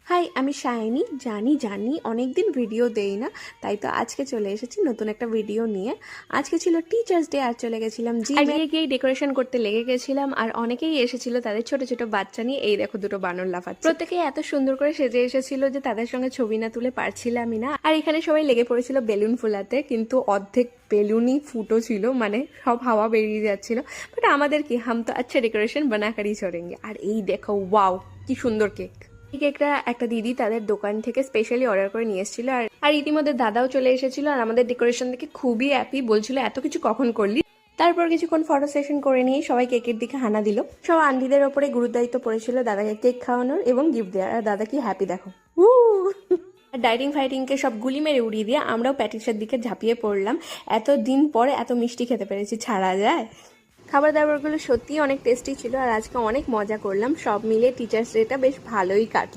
High, আমি shiny. জানি অনেকদিন ভিডিও দেই না, তাই তো আজকে চলে এসেছি নতুন একটা ভিডিও নিয়ে। আজকে ছিল টিচার্স ডে, আর চলে গেছিলাম গিয়ে ডেকোরেশন করতে লেগে গেছিলাম। আর অনেকেই এসেছিল তাদের ছোট ছোট বাচ্চা নিয়ে। এই দেখো, দুটো বানর লাফাচ্ছে। প্রত্যেকেই এত সুন্দর করে সেজে এসেছিল যে তাদের সঙ্গে ছবি না তুলে পারছিলামই না। আর এখানে সবাই লেগে পড়েছিল বেলুন ফোলাতে, কিন্তু অর্ধেক বেলুনই ফুটো ছিল, মানে সব হাওয়া বেরিয়ে যাচ্ছিল। বাট আমাদের কি, হাম তো আচ্ছা ডেকোরেশন বানাকারই চড়েঙ্গে। আর এই দেখো, ওয়াও কি সুন্দর কেক। এই কেকটা একটা দিদি তাদের দোকান থেকে স্পেশালি অর্ডার করে নিয়ে এসেছিল। আর ইতিমধ্যে দাদাও চলে এসেছিল, আর আমাদের ডেকোরেশন দেখে খুবই হ্যাপি, বলছিল এত কিছু কখন করলি। তারপর কিছুক্ষণ ফটো সেশন করে নিয়ে সবাই কেকের দিকে হানা দিল। সব আন্টিদের ওপরে গুরুদায়িত্ব পড়েছিল দাদাকে কেক খাওয়ানোর এবং গিফট দেওয়ার। আর দাদা কি হ্যাপি দেখো। আর ডাইটিং ফাইটিংকে সব গুলি মেরে উড়িয়ে দিয়ে আমরাও প্যাটিসের দিকে ঝাঁপিয়ে পড়লাম। এত দিন পরে এত মিষ্টি খেতে পেরেছি, ছাড়া যায়। খাবার দাবারগুলো সত্যিই অনেক টেস্টি ছিল, আর আজকে অনেক মজা করলাম। সব মিলে টিচার্স ডেটা বেশ ভালোই কাটলো।